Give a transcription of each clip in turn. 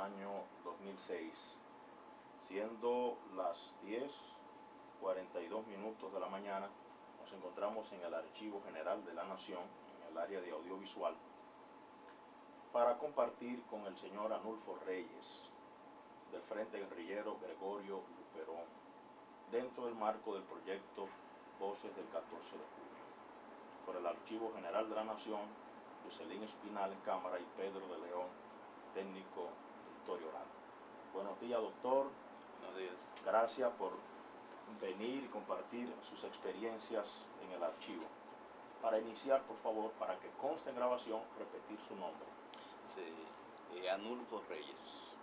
año 2006, siendo las 10:42 de la mañana. Nos encontramos en el Archivo General de la Nación, en el área de audiovisual, para compartir con el señor Anulfo Reyes, del Frente Guerrillero Gregorio Luperón, dentro del marco del proyecto Voces del 14 de julio. Por el Archivo General de la Nación, Jocelyn Espinal en cámara y Pedro de León, técnico de historia oral. Buenos días, doctor. Buenos días. Gracias por venir y compartir sus experiencias en el archivo. Para iniciar, por favor, para que conste en grabación, repetir su nombre. Sí, Anulfo Reyes.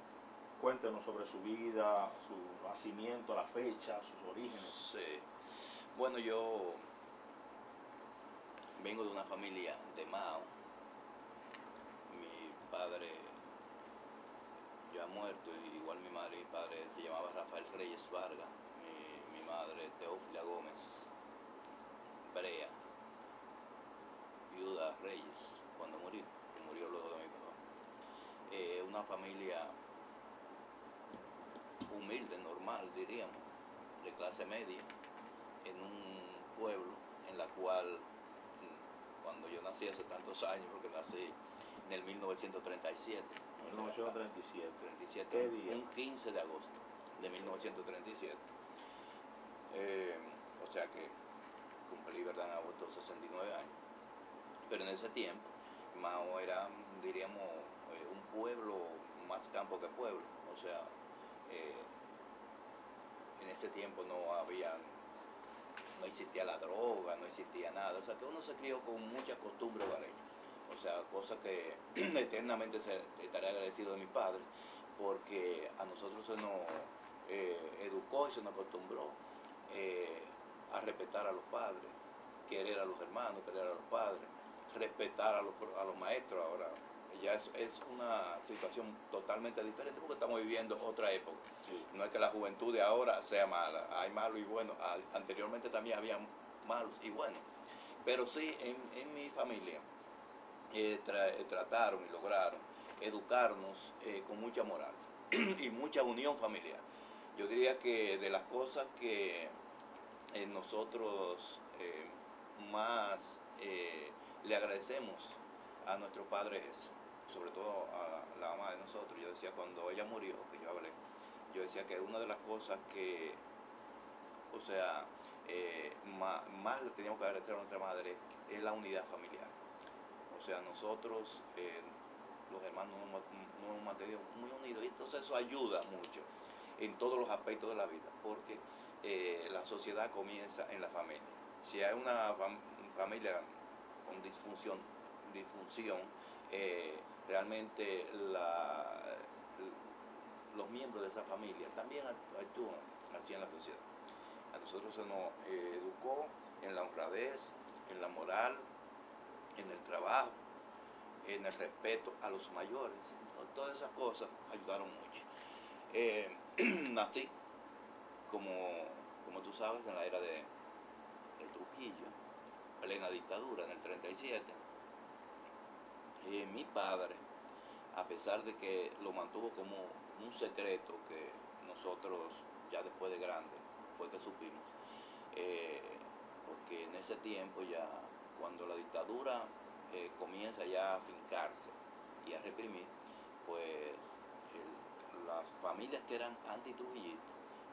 Cuéntenos sobre su vida, su nacimiento, la fecha, sus orígenes. Sí. Bueno, yo vengo de una familia de Mao. Mi padre ya ha muerto, igual mi madre y mi padre se llamaba Rafael Reyes Vargas. Mi madre Teófila Gómez Brea, viuda Reyes, cuando murió luego de mi papá. Una familia humilde, normal, diríamos, de clase media, en un pueblo en la cual, cuando yo nací hace tantos años, porque nací en el 1937. 1937. ¿Qué día? Un 15 de agosto de 1937. O sea que cumplí, ¿verdad?, en agosto 69 años. Pero en ese tiempo, Mao era, diríamos, un pueblo más campo que pueblo. O sea, en ese tiempo no existía la droga, no existía nada. O sea, que uno se crió con mucha costumbre hogareña. O sea, cosa que eternamente estaré agradecido de mis padres, porque a nosotros se nos educó y se nos acostumbró a respetar a los padres, querer a los hermanos, querer a los padres, respetar a los maestros. Ahora ya es una situación totalmente diferente porque estamos viviendo otra época. Sí. No es que la juventud de ahora sea mala, hay malos y buenos. Anteriormente también había malos y buenos, pero sí, en mi familia trataron y lograron educarnos con mucha moral y mucha unión familiar. Yo diría que de las cosas que nosotros más le agradecemos a nuestro padre es, sobre todo a la mamá de nosotros. Yo decía, cuando ella murió, que yo hablé, yo decía que una de las cosas que, o sea, más le teníamos que agradecer a nuestra madre es la unidad familiar. O sea, nosotros, los hermanos, nos hemos mantenido muy unidos, y entonces eso ayuda mucho en todos los aspectos de la vida, porque la sociedad comienza en la familia. Si hay una familia con disfunción, realmente los miembros de esa familia también actúan así en la sociedad. A nosotros se nos educó en la honradez, en la moral, en el trabajo, en el respeto a los mayores. Todas esas cosas ayudaron mucho. Nací, como tú sabes, en la era de Trujillo, plena dictadura, en el 37. Mi padre, a pesar de que lo mantuvo como un secreto que nosotros ya después de grande fue que supimos, porque en ese tiempo ya, cuando la dictadura comienza ya a fincarse y a reprimir, pues las familias que eran anti-trujillistas,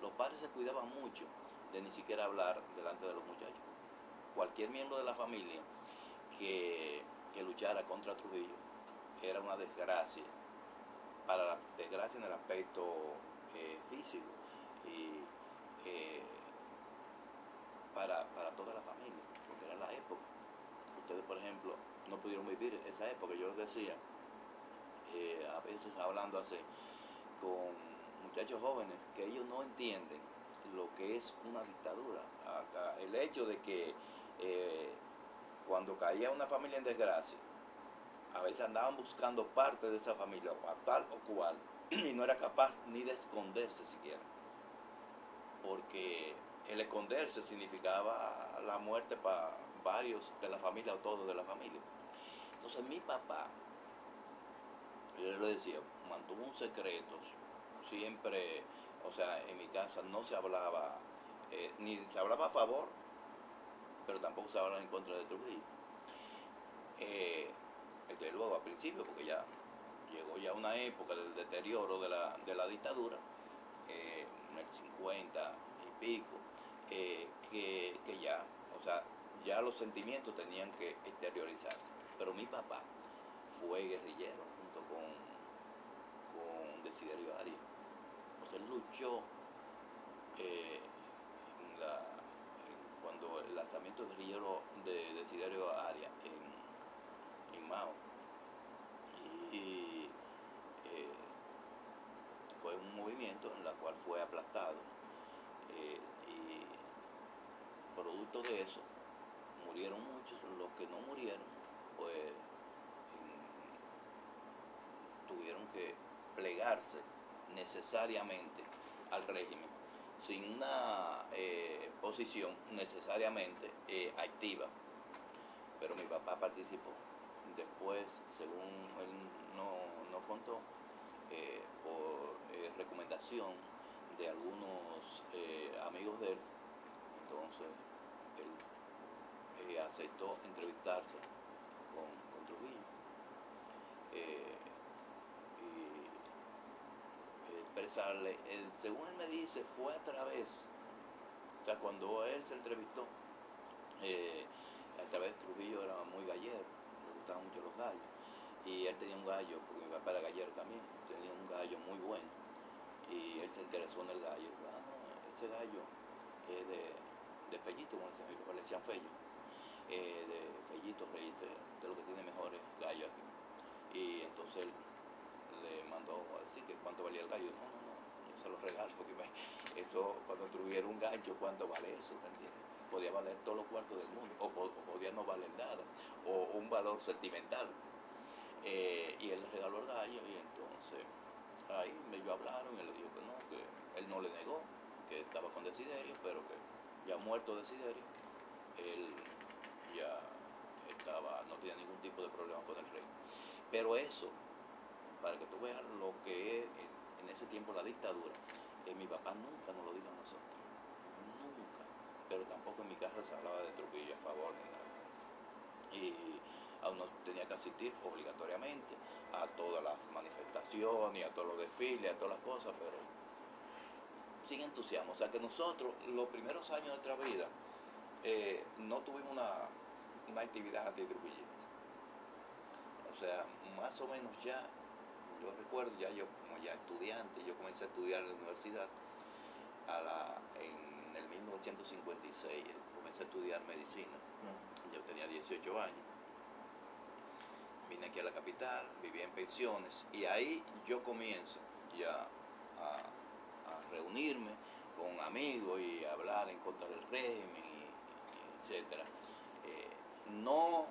los padres se cuidaban mucho de ni siquiera hablar delante de los muchachos. Cualquier miembro de la familia que luchara contra Trujillo era una desgracia, para la desgracia en el aspecto físico y para toda la familia, porque era la época. Ustedes, por ejemplo, no pudieron vivir esa época. Yo les decía, a veces hablando así con muchachos jóvenes, que ellos no entienden lo que es una dictadura. El hecho de que cuando caía una familia en desgracia, a veces andaban buscando parte de esa familia, o a tal o cual, y no era capaz ni de esconderse siquiera, porque el esconderse significaba la muerte para varios de la familia o todos de la familia. Entonces mi papá yo le decía, mantuvo un secreto, siempre, o sea, en mi casa no se hablaba, ni se hablaba a favor, pero tampoco se hablaba en contra de Trujillo. Desde luego al principio, porque ya llegó ya una época del deterioro de la dictadura, en el 50 y pico, que ya, o sea, ya los sentimientos tenían que exteriorizarse. Pero mi papá fue guerrillero junto con Desiderio Arias. O sea, él luchó cuando el lanzamiento guerrillero de Desiderio Arias en Mao. Y fue un movimiento en el cual fue aplastado. Y producto de eso murieron muchos. Los que no murieron, pues tuvieron que plegarse necesariamente al régimen, sin una posición necesariamente activa. Pero mi papá participó. Después, según él no contó, por recomendación de algunos amigos de él, entonces él aceptó entrevistarse con Trujillo. Y expresarle, según él me dice, fue a través, o sea, cuando él se entrevistó, a través de Trujillo era muy gallero, le gustaban mucho los gallos, y él tenía un gallo, porque mi papá era gallero también, tenía un gallo muy bueno, y él se interesó en el gallo. Ese gallo es de Fellito, como le decían Fello, de Fellito Reyes, de lo que tiene mejores gallos aquí. Y entonces él le mandó a decir que cuánto valía el gallo. No, yo se lo regalo, porque eso, cuando tuviera un gancho, ¿cuánto vale eso? ¿Entiendes? Podía valer todos los cuartos del mundo, o podía no valer nada, o un valor sentimental. Y él le regaló el gallo, y entonces ahí medio hablaron, y él le dijo que no, que él no le negó, que estaba con Desiderio, pero que ya muerto Desiderio, él ya no tenía ningún tipo de problema con el rey. Pero eso, para que tú veas lo que es en ese tiempo la dictadura, mi papá nunca nos lo dijo a nosotros, nunca, pero tampoco en mi casa se hablaba de Trujillo a favor ni nada. Y uno tenía que asistir obligatoriamente a todas las manifestaciones, a todos los desfiles, a todas las cosas, pero sin entusiasmo. O sea que nosotros, los primeros años de nuestra vida, no tuvimos una actividad antitrujillista. O sea, más o menos ya, yo recuerdo, ya yo como ya estudiante, yo comencé a estudiar en la universidad en el 1956, comencé a estudiar medicina. Yo tenía 18 años. Vine aquí a la capital, vivía en pensiones, y ahí yo comienzo ya a reunirme con amigos y a hablar en contra del régimen, etcétera. No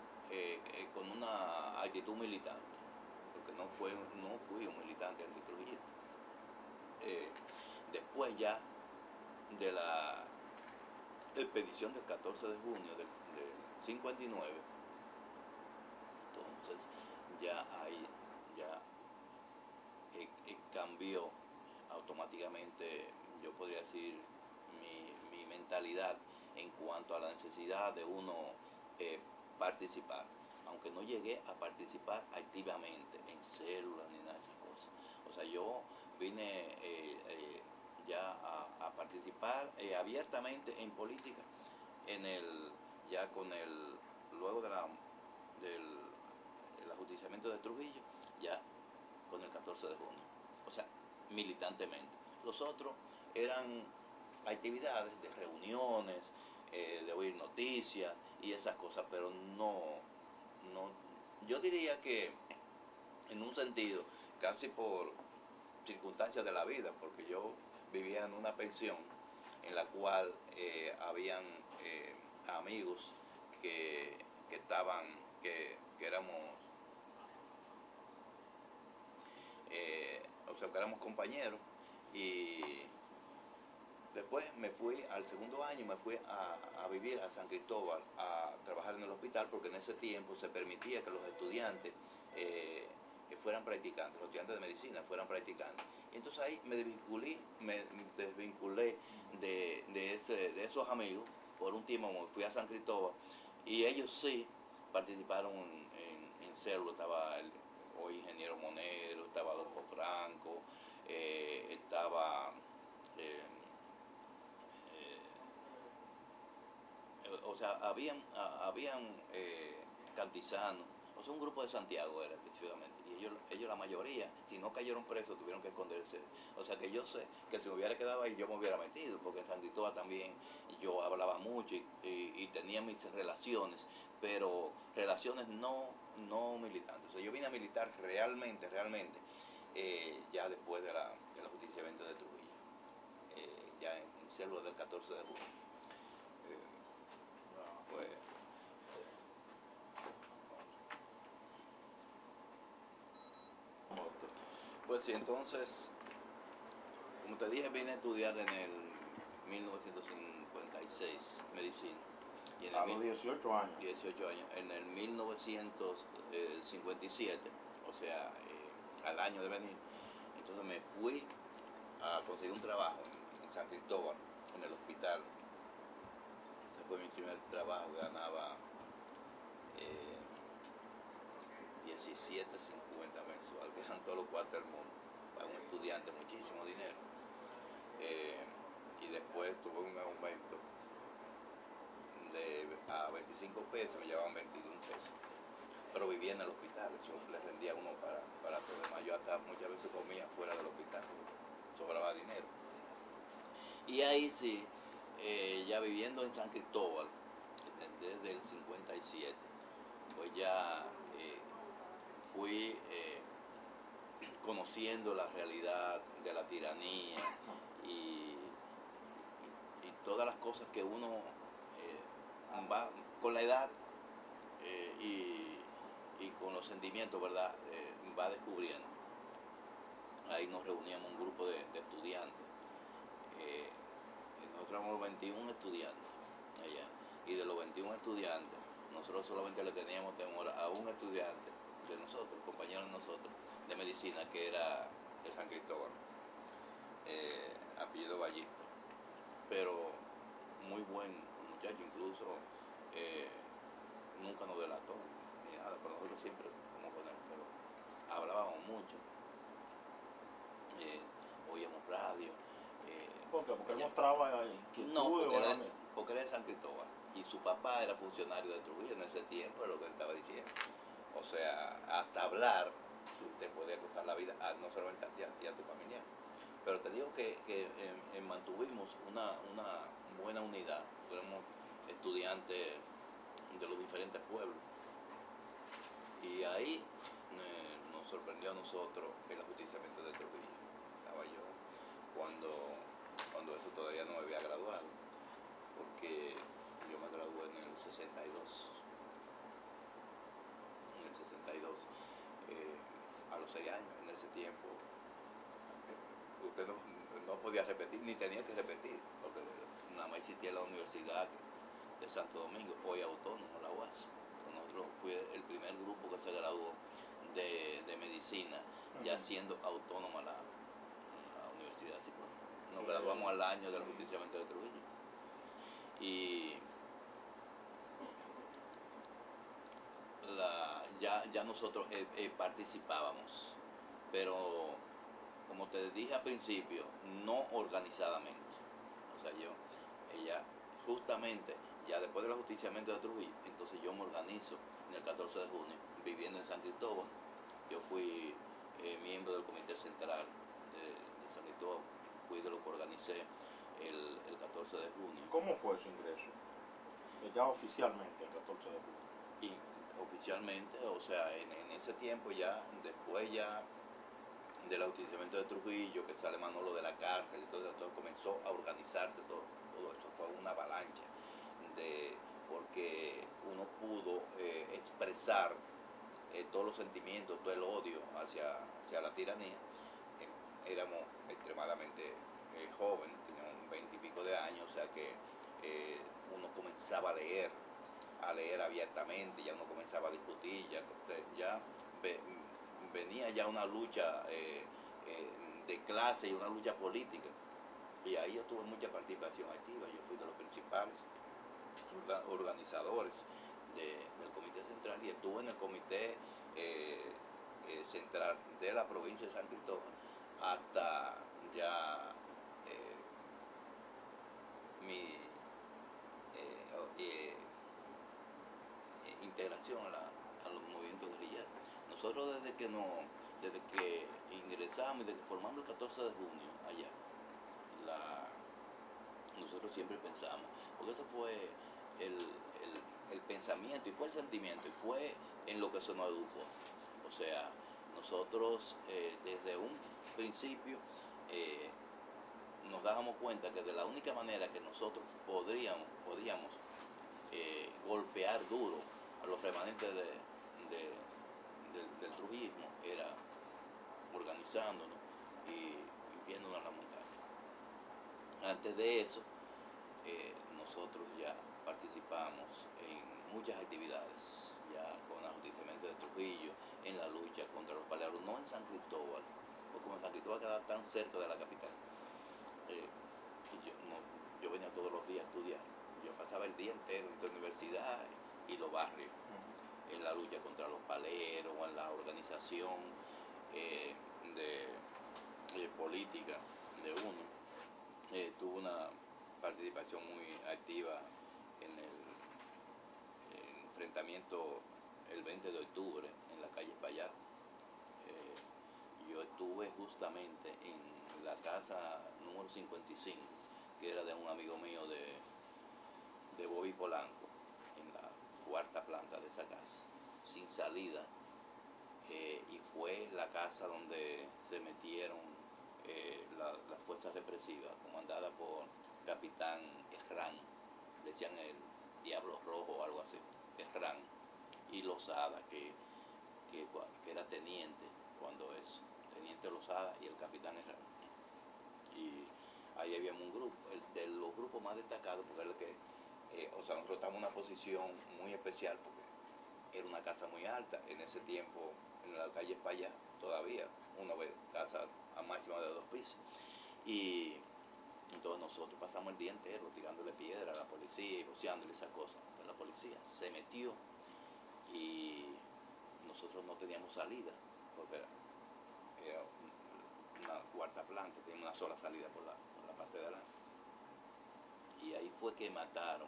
con una actitud militante, porque no fui un militante antitrujillista. Después ya de la expedición del 14 de junio del 59, entonces ya ahí ya cambió automáticamente, yo podría decir, mi mentalidad en cuanto a la necesidad de uno participar, aunque no llegué a participar activamente en células ni nada de esas cosas. O sea, yo vine ya a participar abiertamente en política ya con luego del ajusticiamiento de Trujillo, ya con el 14 de junio, o sea, militantemente. Los otros eran actividades de reuniones, de oír noticias y esas cosas, pero no, yo diría que en un sentido, casi por circunstancias de la vida, porque yo vivía en una pensión en la cual habían amigos que estaban, que éramos, o sea, que éramos compañeros, y después me fui al segundo año, me fui a vivir a San Cristóbal, a trabajar en el hospital, porque en ese tiempo se permitía que los estudiantes fueran practicantes, los estudiantes de medicina fueran practicantes. Y entonces ahí me desvinculé de esos amigos. Por un tiempo me fui a San Cristóbal y ellos sí participaron en célula. Estaba el hoy ingeniero Monero, estaba Adolfo Franco, estaba o sea, habían cantizanos, o sea, un grupo de Santiago era específicamente, y ellos la mayoría, si no cayeron presos, tuvieron que esconderse. O sea que yo sé que si me hubiera quedado ahí yo me hubiera metido, porque en San Cristóbal también yo hablaba mucho y tenía mis relaciones, pero relaciones no militantes. O sea, yo vine a militar realmente, ya después del ajusticiamiento de Trujillo, ya en célula del 14 de junio. Pues, pues sí, entonces, como te dije, vine a estudiar en el 1956 medicina. Y en a los 18 años. 18 años. En el 1957, o sea, al año de venir, entonces me fui a conseguir un trabajo en San Cristóbal, en el hospital. Ese fue mi primer trabajo, ganaba 17.50 mensual, que eran todos los cuartos del mundo. Para un estudiante, muchísimo dinero. Y después tuve un aumento a 25 pesos, me llevaban 21 pesos. Pero vivía en el hospital, eso le rendía a uno para todo lo demás. Yo hasta muchas veces comía fuera del hospital, sobraba dinero. Y ahí sí, ya viviendo en San Cristóbal, desde el 57, pues ya fui conociendo la realidad de la tiranía y todas las cosas que uno va con la edad y con los sentimientos, ¿verdad? Va descubriendo. Ahí nos reuníamos un grupo de estudiantes. Nosotros éramos 21 estudiantes allá. Y de los 21 estudiantes, nosotros solamente le teníamos temor a un estudiante de nosotros, compañero de nosotros, de medicina, que era de San Cristóbal, apellido Ballista. Pero muy buen muchacho, incluso nunca nos delató ni nada, pero nosotros siempre, como con él, pero hablábamos mucho, oíamos radio. ¿Por qué? Porque él mostraba inquietud. No, porque él es de San Cristóbal y su papá era funcionario de Trujillo en ese tiempo, es lo que él estaba diciendo. O sea, hasta hablar te podía costar la vida, no solamente a ti, a tu familia. Pero te digo que mantuvimos una buena unidad. Fuimos estudiantes de los diferentes pueblos. Y ahí nos sorprendió a nosotros el ajusticiamiento de Trujillo. Estaba yo cuando eso todavía no me había graduado, porque yo me gradué en el 62. En el 62, a los 6 años, en ese tiempo, usted no podía repetir, ni tenía que repetir, porque nada más existía la Universidad de Santo Domingo, hoy autónomo, la UAS. Nosotros fue el primer grupo que se graduó de medicina, ya siendo autónoma la universidad. Así que nos graduamos al año del ajusticiamiento de Trujillo. Y ya nosotros participábamos, pero como te dije al principio, no organizadamente. O sea, ella justamente, ya después del ajusticiamiento de Trujillo, entonces yo me organizo en el 14 de junio, viviendo en San Cristóbal. Yo fui miembro del comité central de San Cristóbal, fui de los que organicé el 14 de junio. ¿Cómo fue su ingreso? Ya oficialmente, el 14 de junio. Y oficialmente, o sea, en ese tiempo ya, después ya del ajusticiamiento de Trujillo, que sale Manolo de la cárcel y todo comenzó a organizarse todo eso, fue una avalancha porque uno pudo expresar todos los sentimientos, todo el odio hacia la tiranía. Éramos extremadamente jóvenes, teníamos 20 y pico de años, o sea que uno comenzaba a leer abiertamente, ya uno comenzaba a discutir, ya venía ya una lucha de clase y una lucha política. Y ahí yo tuve mucha participación activa. Yo fui de los principales organizadores del comité central y estuve en el comité central de la provincia de San Cristóbal hasta ya mi integración a los movimientos guerrilleros. Nosotros desde que ingresamos, desde que formamos el 14 de junio allá, nosotros siempre pensamos, porque eso fue el pensamiento y fue el sentimiento y fue en lo que se nos educó. O sea, nosotros desde un principio nos dábamos cuenta que de la única manera que nosotros podíamos golpear duro a los remanentes del trujillismo era organizándonos y viéndonos a la montaña. Antes de eso, nosotros ya participamos en muchas actividades, ya con el ajusticiamiento de Trujillo, en la lucha contra los palearos, no en San Cristóbal, porque como San Cristóbal queda tan cerca de la capital. Yo venía todos los días a estudiar. Yo pasaba el día entero en la universidad y los barrios, en la lucha contra los paleros, o en la organización de política de uno. Tuve una participación muy activa en el enfrentamiento el 20 de octubre en la calle Payat. Yo estuve justamente en la casa número 55, que era de un amigo mío de Bobby Polanco, en la cuarta planta de esa casa, sin salida, y fue la casa donde se metieron las fuerzas represivas, comandada por capitán Herrán, decían el Diablo Rojo o algo así, Herrán, y Lozada, que era teniente cuando eso, teniente Lozada y el capitán Herrán. Y ahí habíamos un grupo, de los grupos más destacados, porque era el que, nosotros estábamos en una posición muy especial, porque era una casa muy alta. En ese tiempo, en la calle Payá, todavía uno ve casas a máxima de 2 pisos. Y entonces nosotros pasamos el día entero tirándole piedra a la policía y boceándole esas cosas. Entonces la policía se metió y nosotros no teníamos salida, porque era una cuarta planta, tenía una sola salida por la parte de adelante. Y ahí fue que mataron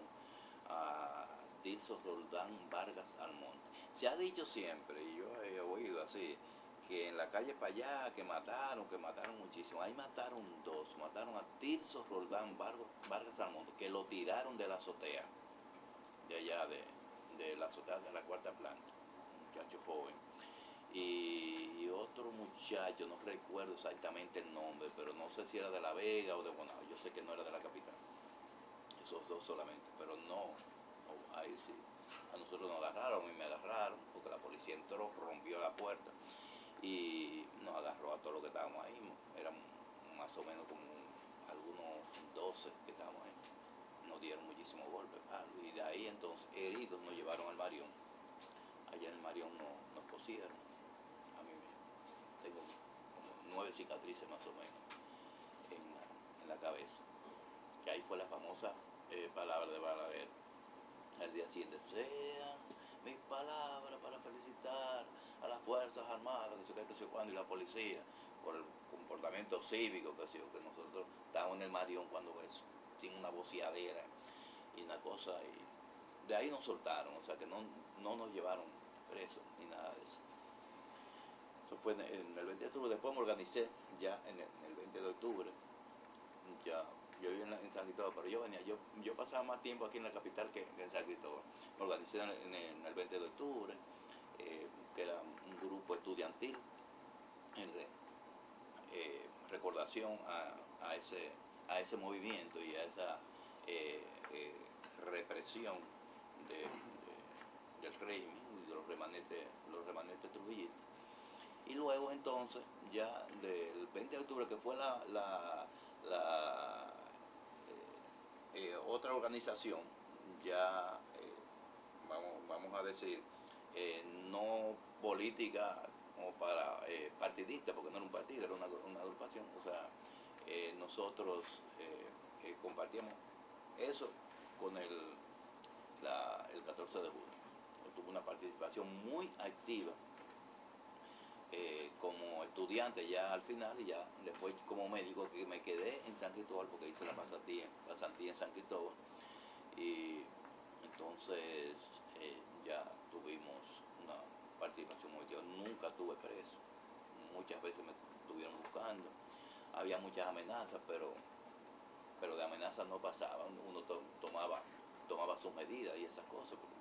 a Tirso Roldán Vargas Almonte. Se ha dicho siempre, y yo he oído así, que en la calle Payá, que mataron muchísimo. Ahí mataron 2, mataron a Tirso Roldán Vargas Almonte, que lo tiraron de la azotea, de allá de la azotea de la cuarta planta, un muchacho joven. Y otro muchacho, no recuerdo exactamente el nombre, pero no sé si era de La Vega o de Bonao, yo sé que no era de la capital. Esos 2 solamente, pero no, ahí sí. A nosotros nos agarraron, a mí me agarraron, porque la policía entró, rompió la puerta y nos agarró a todos los que estábamos ahí. Eran más o menos como algunos 12 que estábamos ahí. Nos dieron muchísimos golpes, y de ahí entonces, heridos, nos llevaron al Marión. Allá en el Marión nos cosieron. A mí tengo como 9 cicatrices más o menos en la cabeza. Que ahí fue la famosa palabra de Balaguer. Al día siguiente, sean mis palabras para felicitar a las Fuerzas Armadas, que sé cuándo, y la policía, por el comportamiento cívico, que nosotros estábamos en el Marión cuando eso, sin una boceadera y una cosa, y de ahí nos soltaron, o sea que no nos llevaron presos ni nada de eso. Eso fue en el 20 de octubre. Después me organicé ya en el 20 de octubre. Ya, yo vivía en San Cristóbal, pero yo pasaba más tiempo aquí en la capital que en San Cristóbal. Me organicé en el 20 de octubre, que era un grupo estudiantil, en recordación a ese movimiento y a esa represión del régimen y de los remanentes trujillistas. Y luego entonces, ya del 20 de octubre, que fue la otra organización, ya vamos a decir, no política como para partidista, porque no era un partido, era una agrupación. O sea, nosotros compartíamos eso con el 14 de junio. Tuve una participación muy activa como estudiante ya al final, y ya después como médico, que me quedé en San Cristóbal porque hice la pasantía en San Cristóbal, y entonces ya tuvimos una participación muy activa. Nunca estuve preso, muchas veces me estuvieron buscando, había muchas amenazas, pero de amenazas no pasaban, uno tomaba sus medidas y esas cosas, porque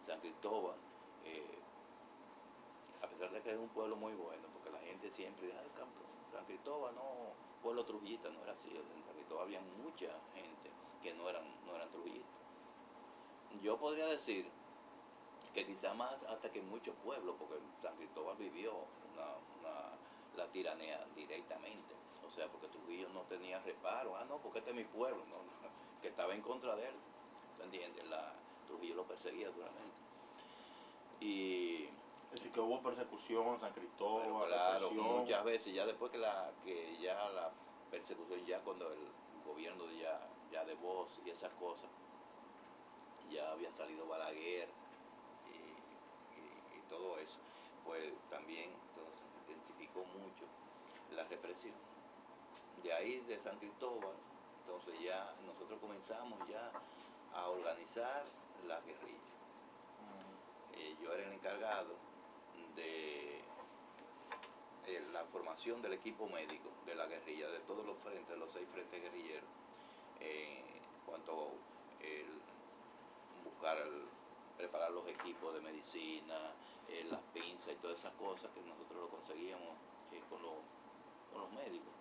San Cristóbal, a pesar de que es un pueblo muy bueno, porque la gente siempre dice, San Cristóbal no, pueblo trujillista, no era así. En San Cristóbal había mucha gente que no eran trujillistas. Yo podría decir que quizá más hasta que en muchos pueblos, porque San Cristóbal vivió la tiranía directamente. O sea, porque Trujillo no tenía reparo, no, porque este es mi pueblo, no, que estaba en contra de él, ¿entiendes? Trujillo lo perseguía duramente. Y es decir, que hubo persecución en San Cristóbal, pero claro, represión. muchas veces, ya después que ya la persecución, ya cuando el gobierno ya de Bosch y esas cosas, ya había salido Balaguer y todo eso, pues también entonces intensificó mucho la represión. De ahí, de San Cristóbal, entonces ya nosotros comenzamos ya a organizar la guerrilla. Yo era el encargado de la formación del equipo médico de la guerrilla, de todos los frentes, los 6 frentes guerrilleros, en cuanto buscar, preparar los equipos de medicina, las pinzas y todas esas cosas que nosotros lo conseguíamos con los médicos.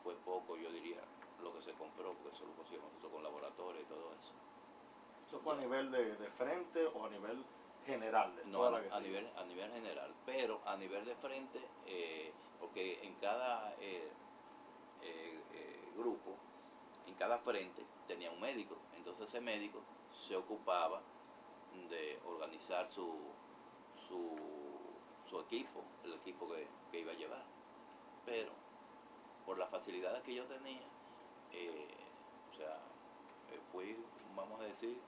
Fue poco, yo diría, lo que se compró, porque eso lo conseguimos nosotros con laboratorio y todo eso. ¿Eso fue a nivel de frente o a nivel general de toda la guerrilla? A nivel general, pero a nivel de frente, porque en cada grupo, en cada frente tenía un médico, entonces ese médico se ocupaba de organizar su equipo, el equipo que iba a llevar. Pero por las facilidades que yo tenía, o sea, fui, vamos a decir,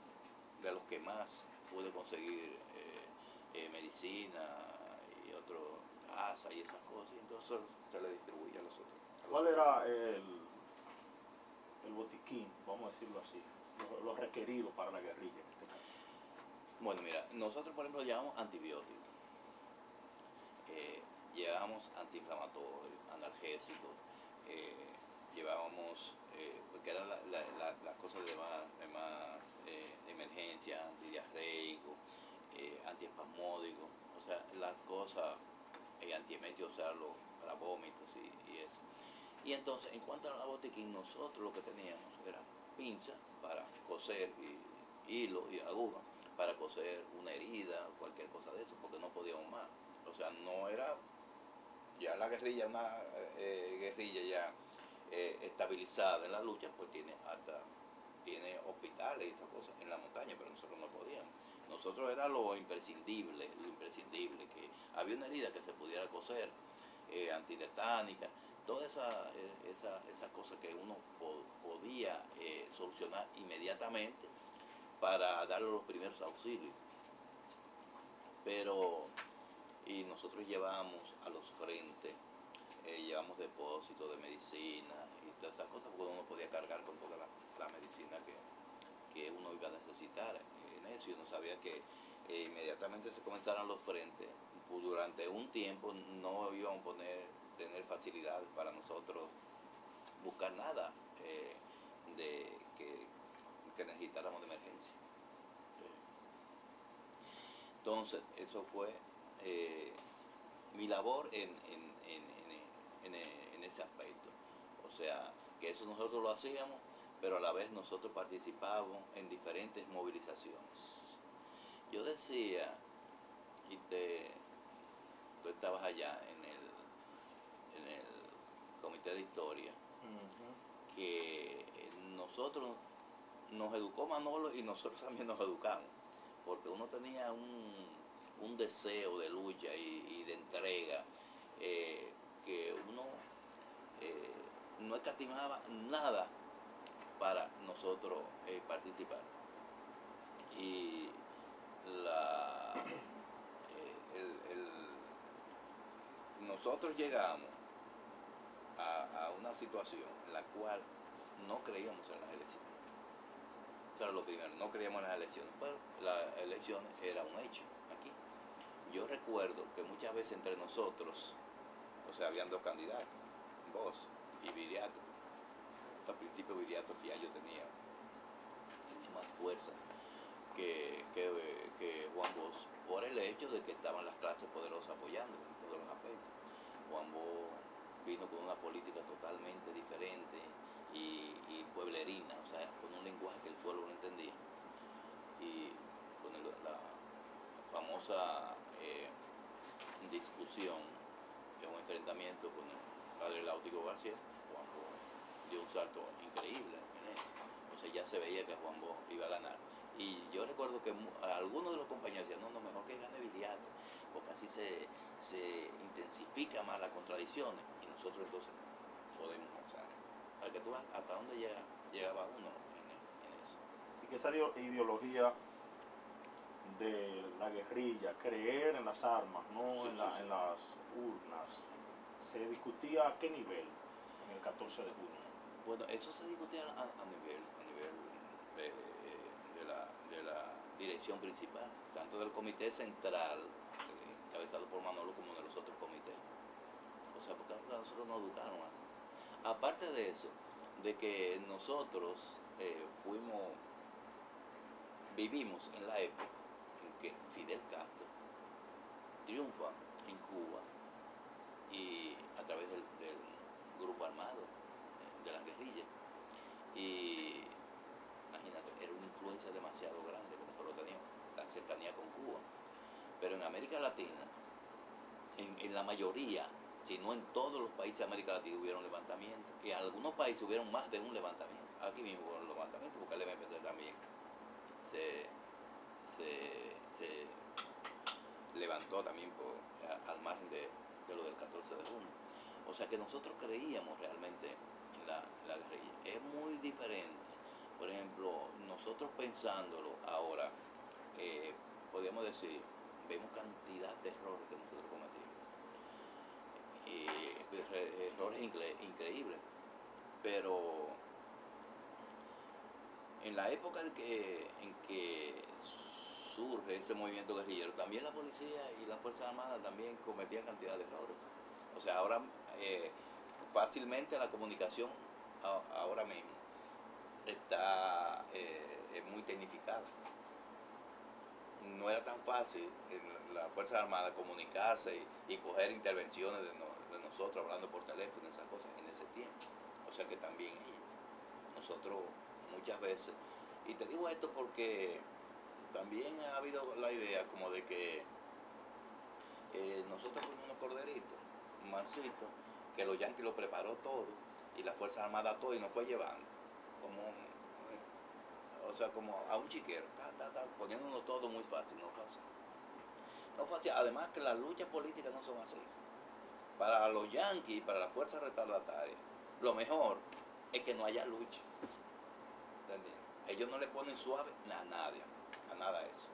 de los que más pude conseguir medicina y otro casa y esas cosas, y entonces se le distribuía a los otros. ¿Cuál era el botiquín, vamos a decirlo así, lo requerido para la guerrilla en este caso? Bueno, mira, nosotros por ejemplo llevamos antibióticos, llevábamos antiinflamatorios, analgésicos, llevábamos, porque eran las cosas de más emergencia, antidiarreico, antiespasmódico, o sea, las cosas, antieméticos, o sea, para vómitos y eso. Y entonces, en cuanto a la botiquín, nosotros lo que teníamos era pinza para coser, y hilo y aguja para coser una herida o cualquier cosa de eso, porque no podíamos más. O sea, no era ya la guerrilla, una guerrilla ya estabilizada en la lucha, pues tiene hospitales y estas cosas en la montaña, pero nosotros no podíamos. Nosotros era lo imprescindible, que había una herida que se pudiera coser, antiletánica, todas esas cosas que uno podía solucionar inmediatamente para darle los primeros auxilios. Pero, y nosotros llevamos a los frentes, llevamos depósitos de medicina y todas esas cosas, porque uno podía cargar con toda la medicina que uno iba a necesitar en eso, y uno sabía que inmediatamente se comenzaran los frentes, pues durante un tiempo no íbamos a tener facilidades para nosotros buscar nada que necesitáramos de emergencia. Entonces, eso fue mi labor en ese aspecto. O sea, que eso nosotros lo hacíamos, pero a la vez nosotros participábamos en diferentes movilizaciones. Yo decía, y tú estabas allá en el comité de historia, que nosotros nos educó Manolo y nosotros también nos educamos, porque uno tenía un deseo de lucha y de entrega, que uno no escatimaba nada para nosotros participar. Y nosotros llegamos a una situación en la cual no creíamos en las elecciones. Eso era lo primero, no creíamos en las elecciones, pero las elecciones era un hecho aquí. Yo recuerdo que muchas veces entre nosotros, o sea, habían dos candidatos, vos y Viriato. Al principio Viriato Fiallo tenía más fuerza que Juan Bosch, por el hecho de que estaban las clases poderosas apoyándolo en todos los aspectos. Juan Bosch vino con una política totalmente diferente y pueblerina, o sea, con un lenguaje que el pueblo no entendía. Y con la famosa discusión, un enfrentamiento con el padre Láutico García, Juan Bosch dio un salto increíble en eso. O sea, ya se veía que Juan Bosch iba a ganar. Y yo recuerdo que algunos de los compañeros decían, no, mejor que gane Viriato, porque así se intensifica más las contradicciones y nosotros entonces podemos, o sea, para que tú veas hasta dónde llegaba uno en eso. Así que esa ideología de la guerrilla, creer en las armas, no en las urnas, se discutía a qué nivel en el 14 de junio. Bueno, eso se discutía a nivel de la dirección principal, tanto del comité central, encabezado por Manolo, como de los otros comités. O sea, porque a nosotros nos educaron así. Aparte de eso, de que nosotros vivimos en la época en que Fidel Castro triunfa en Cuba y a través del grupo armado de las guerrillas, y imagínate, era una influencia demasiado grande que nosotros teníamos, la cercanía con Cuba. Pero en América Latina, en la mayoría, si no en todos los países de América Latina, hubieron levantamientos, y en algunos países hubieron más de un levantamiento. Aquí mismo hubo levantamientos, porque el MPT también se levantó también al margen de lo del 14 de junio. O sea que nosotros creíamos realmente en la guerrilla. Es muy diferente. Por ejemplo, nosotros pensándolo ahora, podríamos decir, vemos cantidad de errores que nosotros cometimos. Errores increíbles. Pero en la época en que surge ese movimiento guerrillero, también la policía y las Fuerzas Armadas también cometían cantidad de errores. O sea, ahora fácilmente la comunicación ahora mismo está muy tecnificada. No era tan fácil en las Fuerzas Armadas comunicarse y coger intervenciones de nosotros hablando por teléfono, esas cosas en ese tiempo. O sea que también nosotros muchas veces, y te digo esto porque también ha habido la idea como de que nosotros fuimos unos corderitos, mancitos, que los yanquis lo preparó todo y las Fuerzas Armadas todo y nos fue llevando como o sea, como a un chiquero, poniéndonos todo muy fácil. No fue así. No fue así. Además que las luchas políticas no son así. Para los yanquis y para las fuerzas retardatarias, lo mejor es que no haya lucha. ¿Entendés? Ellos no le ponen suave a nadie, a nada eso.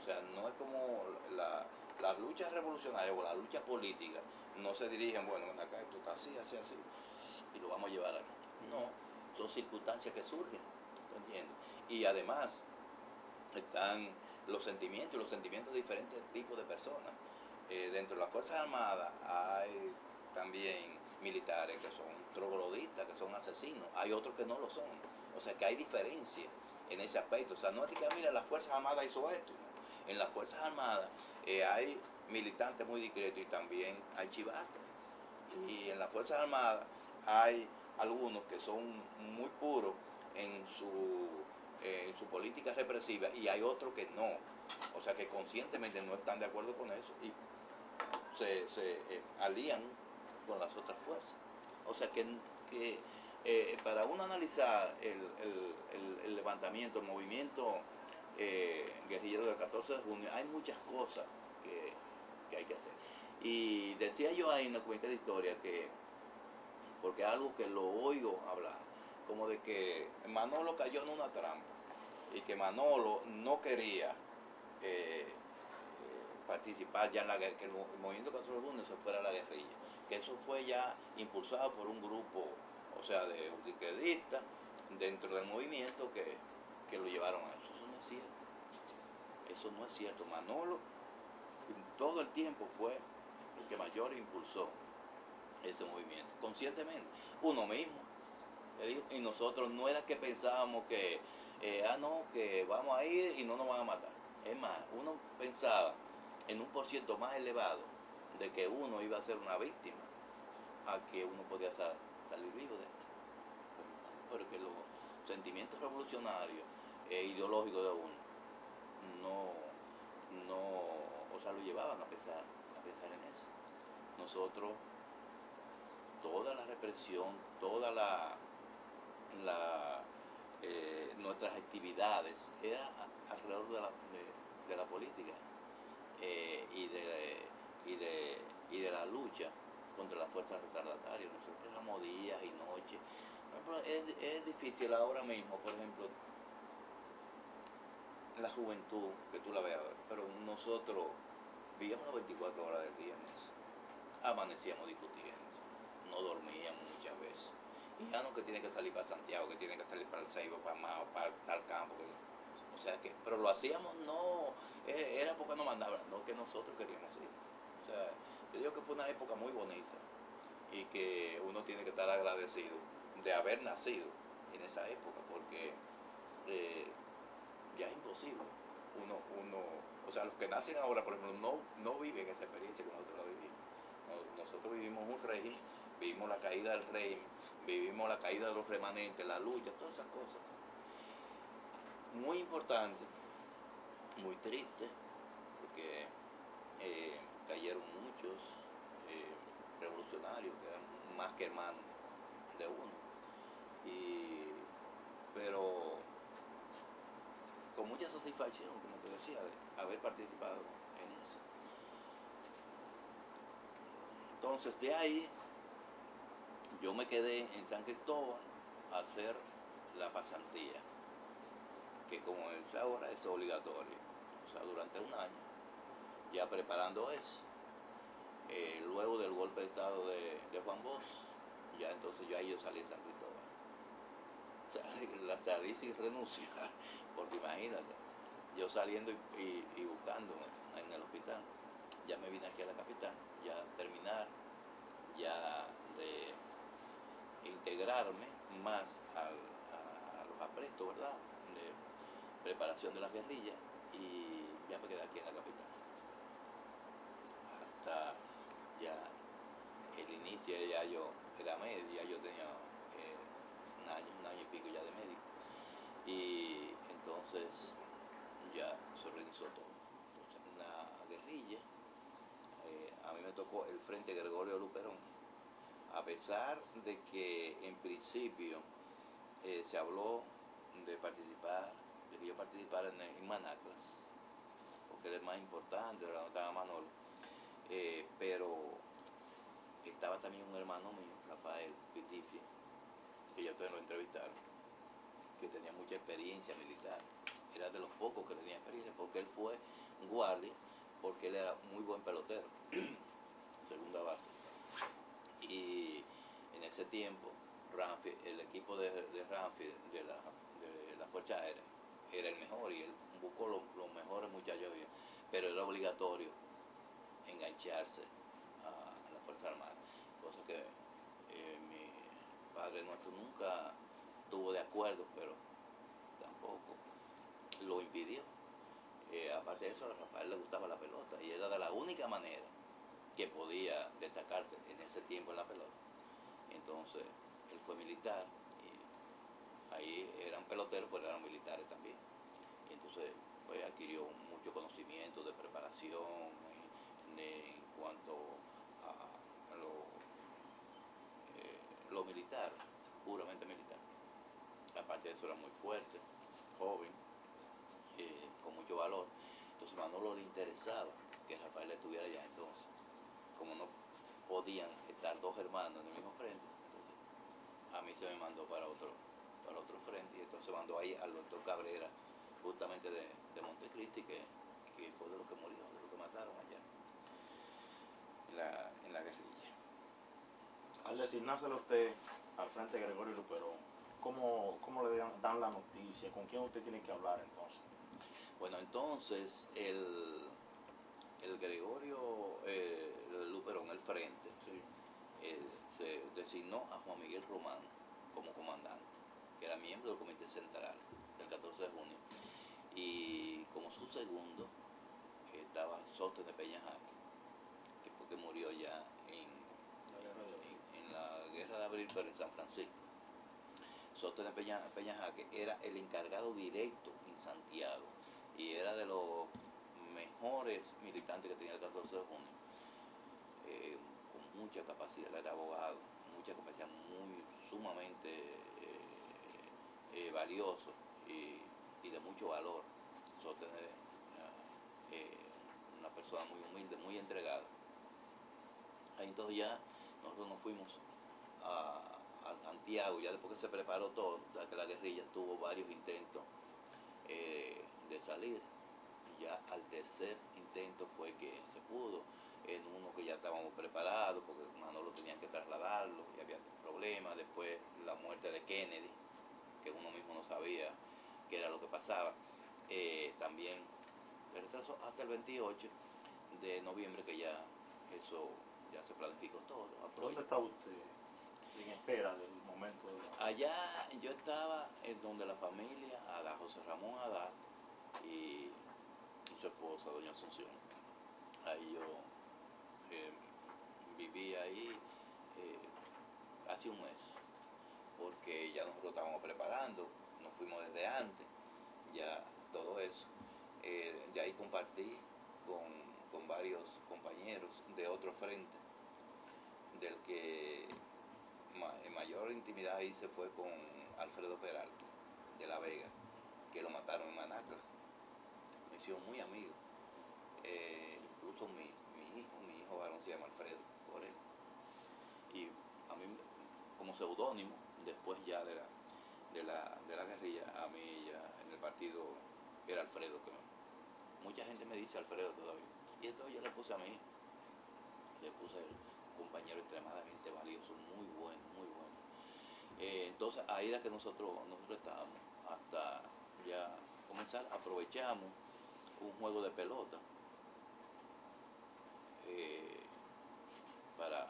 O sea, no es como las luchas revolucionarias o la lucha política, no se dirigen, bueno, acá esto está así, así, así, y lo vamos a llevar ahí. No, son circunstancias que surgen, ¿entiendes? Y además están los sentimientos de diferentes tipos de personas. Dentro de las Fuerzas Armadas hay también militares que son trogloditas, que son asesinos, hay otros que no lo son. O sea que hay diferencia en ese aspecto. O sea, no es que mira, las Fuerzas Armadas hizo esto, ¿no? En las Fuerzas Armadas hay militantes muy discretos y también hay chivatos. Y en las Fuerzas Armadas hay algunos que son muy puros en su política represiva y hay otros que no. O sea que conscientemente no están de acuerdo con eso y se alían con las otras fuerzas. O sea que para uno analizar el levantamiento, el movimiento guerrilleros del 14 de junio. Hay muchas cosas que hay que hacer. Y decía yo ahí en el comité de historia que, porque es algo que lo oigo hablar, como de que Manolo cayó en una trampa y que Manolo no quería participar ya en la guerra, que el movimiento 14 de junio se fuera a la guerrilla, que eso fue ya impulsado por un grupo, o sea, de izquierdistas dentro del movimiento que lo llevaron a eso. Eso no es cierto. Eso no es cierto. Manolo todo el tiempo fue el que mayor impulsó ese movimiento, conscientemente, uno mismo. Y nosotros no era que pensábamos que, no, que vamos a ir y no nos van a matar. Es más, uno pensaba en un % más elevado de que uno iba a ser una víctima a que uno podía salir vivo de esto. Porque los sentimientos revolucionarios e ideológicos de uno o sea, lo llevaban a pensar en eso. Nosotros, toda la represión, toda nuestras actividades era alrededor de la política y de la lucha contra las fuerzas retardatarias. Nosotros éramos días y noches. Es difícil ahora mismo, por ejemplo, la juventud, que tú la veas, pero nosotros vivíamos las 24 horas del día en eso. Amanecíamos discutiendo, no dormíamos muchas veces. Y ya no que tiene que salir para Santiago, que tiene que salir para el Ceibo, para Mao, para el campo. O sea que, pero lo hacíamos no, era porque nos mandaban, no que nosotros queríamos ir. O sea, yo digo que fue una época muy bonita y que uno tiene que estar agradecido de haber nacido en esa época, porque ya es imposible. O sea, los que nacen ahora, por ejemplo, no viven esa experiencia que nosotros la vivimos. Nosotros vivimos un régimen, vivimos la caída del régimen, vivimos la caída de los remanentes, la lucha, todas esas cosas. Muy importante, muy triste, porque cayeron muchos revolucionarios que eran más que hermanos de uno. Pero con mucha satisfacción, como te decía, de haber participado en eso. Entonces, de ahí yo me quedé en San Cristóbal a hacer la pasantía, que como es ahora es obligatorio, o sea, durante un año, ya preparando eso. Luego del golpe de estado de Juan Bosch, ya entonces yo salí de San Cristóbal. Salí sin renunciar, porque imagínate, yo saliendo y buscándome en el hospital, ya me vine aquí a la capital, ya terminar, ya de integrarme más a los aprestos, ¿verdad?, de preparación de las guerrillas, y ya me quedé aquí en la capital. Hasta ya el inicio, ya yo era médico, ya yo tenía un año y pico ya de médico, y entonces ya se organizó todo. Entonces, en la guerrilla, a mí me tocó el Frente Gregorio Luperón, a pesar de que en principio se habló de que yo participara en Manaclas, porque era el más importante, era donde estaba Manolo, pero estaba también un hermano mío, Rafael Pitifi, que ya ustedes lo entrevistaron, que tenía mucha experiencia militar. Era de los pocos que tenía experiencia, porque él fue guardia, porque él era muy buen pelotero, segunda base. Y en ese tiempo, el equipo de Ramfield, de la Fuerza Aérea, era el mejor, y él buscó los mejores muchachos, pero era obligatorio engancharse a la Fuerza Armada, cosa que mi padre nuestro nunca estuvo de acuerdo, pero tampoco lo impidió. Aparte de eso, a Rafael le gustaba la pelota, y era de la única manera que podía destacarse en ese tiempo en la pelota. Entonces él fue militar, y ahí eran peloteros, pero eran militares también. Y entonces pues adquirió mucho conocimiento de preparación en cuanto a lo militar, puramente militar. Aparte de eso, era muy fuerte, joven, con mucho valor. Entonces Manolo le interesaba que Rafael estuviera allá. Entonces, como no podían estar dos hermanos en el mismo frente, entonces a mí se me mandó para otro frente, y entonces mandó ahí al doctor Cabrera, justamente de Montecristi, que fue de lo que murió, de lo que mataron allá en la guerrilla. Al designárselo usted al frente Gregorio Luperón, ¿cómo le dan la noticia? ¿Con quién usted tiene que hablar entonces? Bueno, entonces el Gregorio Luperón, el frente, Sí. se designó a Juan Miguel Román como comandante, que era miembro del Comité Central del 14 de junio, y como su segundo estaba Soto de Peña Jaque, que fue que murió ya en la Guerra de Abril, pero en San Francisco. Soto de Peña Jaque era el encargado directo en Santiago y era de los mejores militantes que tenía el 14 de junio, con mucha capacidad. Él era abogado, mucha capacidad, sumamente valioso y de mucho valor. Soto era una persona muy humilde, muy entregada. Ahí entonces ya nosotros nos fuimos a Santiago, ya después que se preparó todo, ya que la guerrilla tuvo varios intentos de salir. Ya al tercer intento fue que se pudo, en uno que ya estábamos preparados, porque Manolo tenían que trasladarlo y había problemas. Después la muerte de Kennedy, que uno mismo no sabía qué era lo que pasaba, también se retrasó hasta el 28 de noviembre, que ya eso ya se planificó todo. ¿Dónde está usted en espera del momento de la... Allá yo estaba en donde la familia, a José Ramón Haddad y su esposa, doña Asunción. Ahí yo viví ahí casi un mes, porque ya nosotros estábamos preparando, nos fuimos desde antes, ya todo eso. De ahí compartí con varios compañeros de otro frente, del que en mayor intimidad hice fue con Alfredo Peralta, de La Vega, que lo mataron en Manacla. Me hicieron muy amigo. Incluso mi hijo varón se llama Alfredo, por él. Y a mí, como seudónimo, después ya de la guerrilla, a mí ya en el partido era Alfredo, que mucha gente me dice Alfredo todavía. Y entonces yo le puse a mí, le puse un compañero extremadamente valioso, muy bueno, muy bueno. Entonces ahí era que nosotros estábamos, hasta ya comenzar. Aprovechamos un juego de pelota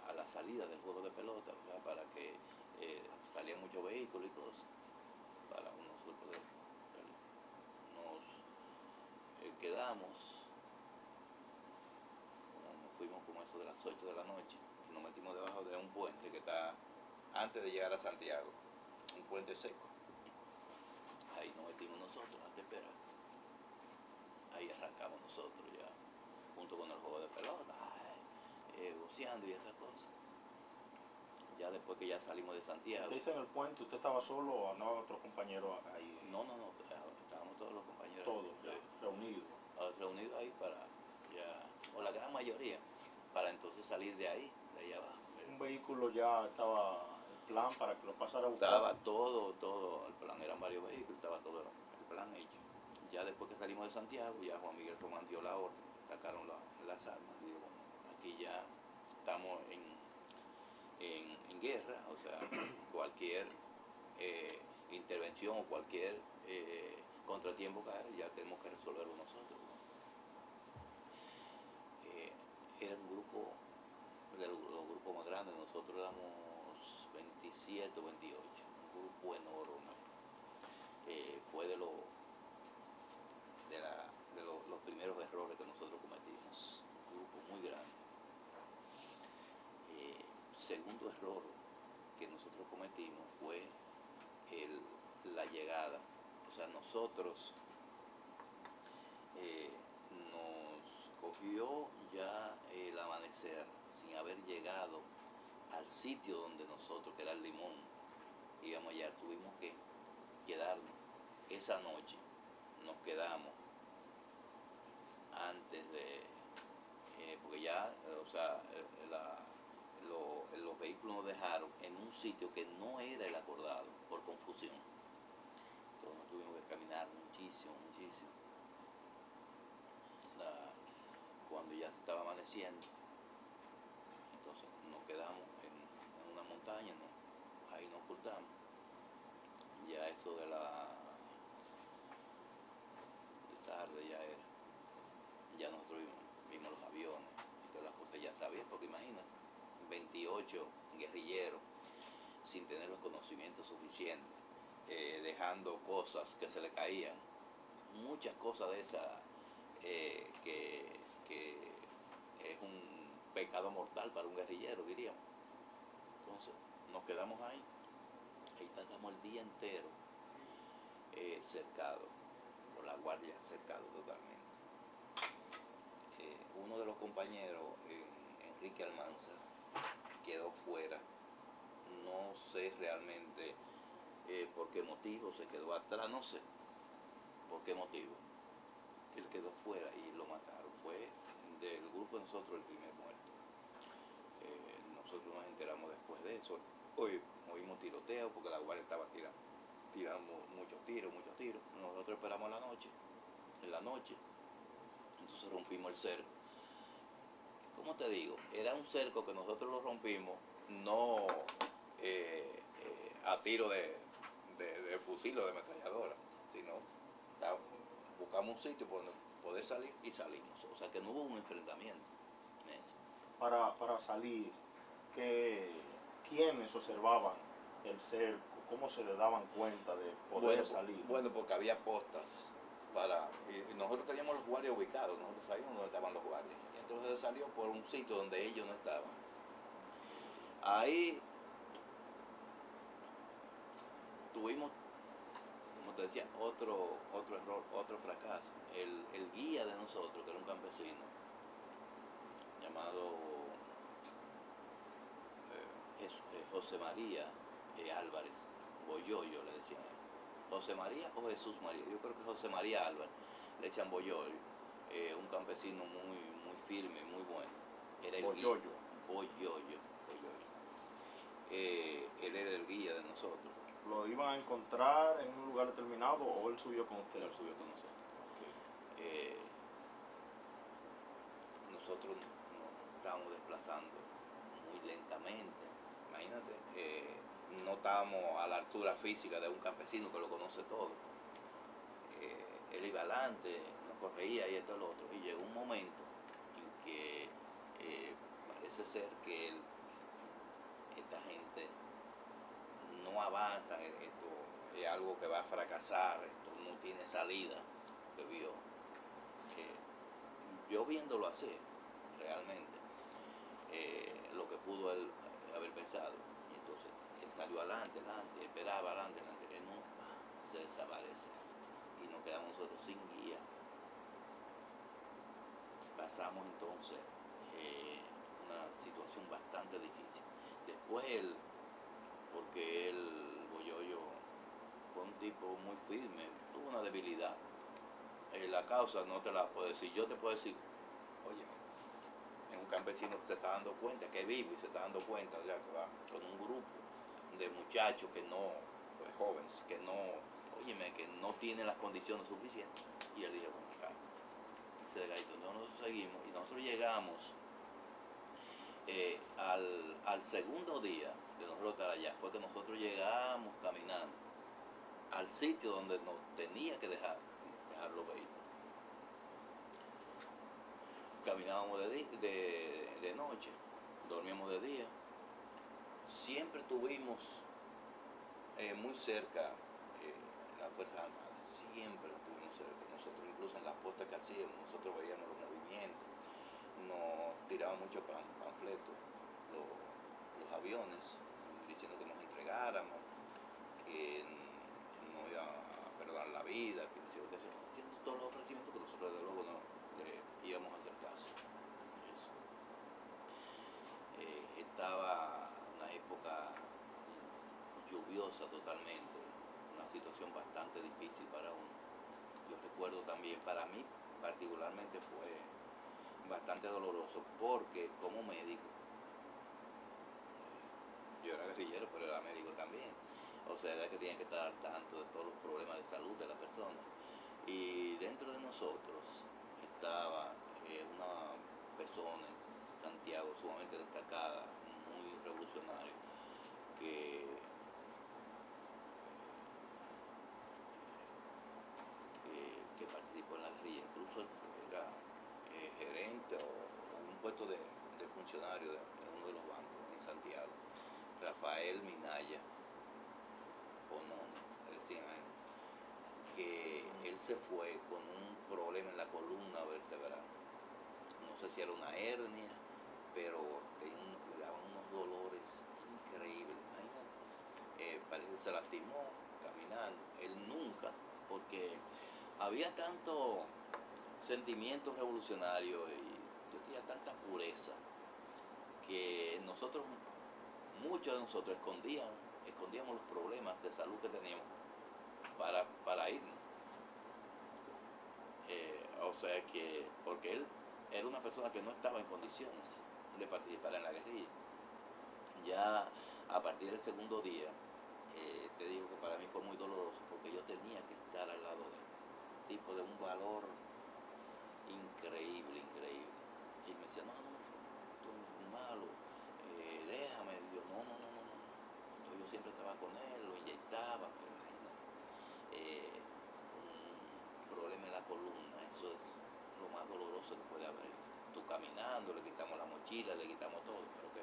a la salida del juego de pelota, o sea, para que salían muchos vehículos y cosas, para nosotros nos quedamos, como nos fuimos como eso de las 8 de la noche, y nos metimos debajo de un puente que está antes de llegar a Santiago, un puente seco. Ahí nos metimos nosotros hasta esperar. Ahí arrancamos nosotros ya, junto con el juego de pelota, buceando y esas cosas. Ya después que ya salimos de Santiago. ¿Usted dice en el puente, usted estaba solo o andaba otro compañero ahí? No, estábamos todos los compañeros. Todos ya, reunidos. Reunidos ahí para ya, o la gran mayoría, para entonces salir de ahí abajo. Un vehículo ya estaba el plan para que lo pasara a buscar. Estaba todo, el plan, eran varios vehículos, estaba todo el plan hecho. Ya después que salimos de Santiago, ya Juan Miguel Román dio la orden, sacaron las armas, y digo, bueno, aquí ya estamos en guerra, o sea, cualquier intervención o cualquier contratiempo que haya, ya tenemos que resolverlo nosotros. Era un grupo, de los grupos más grandes, nosotros éramos 27 o 28, un grupo enorme. Fue de los primeros errores que nosotros cometimos, un grupo muy grande. Segundo error que nosotros cometimos fue la llegada. O sea, nosotros nos cogió ya el amanecer sin haber llegado al sitio donde nosotros, que era el Limón, íbamos allá. Tuvimos que quedarnos esa noche, nos quedamos ya, o sea, los vehículos nos dejaron en un sitio que no era el acordado por confusión. Entonces tuvimos que caminar muchísimo, muchísimo. Cuando ya se estaba amaneciendo, entonces nos quedamos en una montaña, ¿no? Ahí nos ocultamos. Ya eso de tarde ya era. Ya nosotros vimos los aviones y todas las cosas, ya sabían, porque imagínate, 28 guerrilleros sin tener los conocimientos suficientes, dejando cosas que se le caían, muchas cosas de esas que es un pecado mortal para un guerrillero, diríamos. Entonces nos quedamos ahí pasamos el día entero cercado por la guardia, cercado totalmente. Uno de los compañeros, Enrique Almanza, quedó fuera. No sé realmente por qué motivo se quedó atrás, no sé por qué motivo. Él quedó fuera y lo mataron. Fue del grupo de nosotros el primer muerto. Nosotros nos enteramos después de eso. Hoy oímos tiroteo porque la guardia estaba tirando muchos tiros. Nosotros esperamos en la noche, entonces rompimos el cerco. ¿Cómo te digo? Era un cerco que nosotros lo rompimos no a tiro de fusil o de ametralladora, sino buscamos un sitio por donde poder salir y salimos. O sea que no hubo un enfrentamiento en eso. Para salir, ¿quiénes observaban el cerco? ¿Cómo se le daban cuenta de poder salir? Bueno, porque había postas y nosotros teníamos los guardias ubicados, nosotros sabíamos dónde estaban los guardias. Y entonces se salió por un sitio donde ellos no estaban. Ahí tuvimos, como te decía, otro error, otro fracaso. El guía de nosotros, que era un campesino llamado José María Álvarez, Boyoyo le decían. José María o Jesús María, yo creo que José María Álvarez, le decían Boyoyo, un campesino muy firme, muy bueno. Era el Boyoyo. Guía, Boyoyo. Él era el guía de nosotros. ¿Lo iban a encontrar en un lugar determinado o él subió con ustedes? Él subió con nosotros. Okay. Nosotros nos estábamos desplazando muy lentamente. Imagínate, no estábamos a la altura física de un campesino que lo conoce todo. Él iba adelante, nos corregía y esto y lo otro. Y llegó un momento en que parece ser que esta gente no avanza, esto es algo que va a fracasar, esto no tiene salida, que vio. Yo viéndolo así, realmente, lo que pudo él haber pensado, y entonces él salió adelante, esperaba adelante, que no se desaparece, y nos quedamos nosotros sin guía. Pasamos entonces una situación bastante difícil. Después porque Boyoyo fue un tipo muy firme, tuvo una debilidad. La causa no te la puedo decir, yo te puedo decir, oye, es un campesino que se está dando cuenta, que vive y se está dando cuenta, o sea, que va con un grupo de muchachos que no, pues jóvenes, que no, óyeme, que no tienen las condiciones suficientes. Y él dijo, bueno, acá, se desgaitó. Nosotros seguimos y nosotros llegamos al segundo día de nosotros estar allá, fue que nosotros llegamos caminando al sitio donde nos tenía que dejar los vehículos. Caminábamos de noche, dormíamos de día. Siempre tuvimos muy cerca las Fuerzas Armadas, siempre las tuvimos cerca. Nosotros incluso en las postas que hacíamos, nosotros veíamos los movimientos, nos tiraban muchos panfletos, los aviones, diciendo que nos entregáramos, que no iba a perder la vida, que haciendo todos los ofrecimientos que nosotros desde luego no le íbamos a hacer caso. Eso. Estaba una época lluviosa totalmente, una situación bastante difícil para uno. Yo recuerdo también, para mí particularmente fue bastante doloroso, porque como médico, yo era guerrillero, pero era médico también. O sea, era que tenía que estar al tanto de todos los problemas de salud de la persona. Y dentro de nosotros estaba una persona en Santiago sumamente destacada, muy revolucionario, que, que participó en la guerrilla. Incluso él era gerente o un puesto de funcionario de uno de los bancos en Santiago. Rafael Minaya, o no, le decían a él, que él se fue con un problema en la columna vertebral. No sé si era una hernia, pero le daban unos dolores increíbles. Imagínate, parece que se lastimó caminando. Él nunca, porque había tanto sentimiento revolucionario y yo tenía tanta pureza que muchos de nosotros escondíamos los problemas de salud que teníamos para irnos. O sea que, porque él era una persona que no estaba en condiciones de participar en la guerrilla. Ya a partir del segundo día, te digo que para mí fue muy doloroso, porque yo tenía que estar al lado de él, tipo de un valor increíble, increíble. Y me decía, no, esto es malo, déjame. Y yo, no. Entonces yo siempre estaba con él, lo inyectaba, pero imagínate, un problema en la columna, eso es lo más doloroso que puede haber. Tú caminando, le quitamos la mochila, le quitamos todo, pero que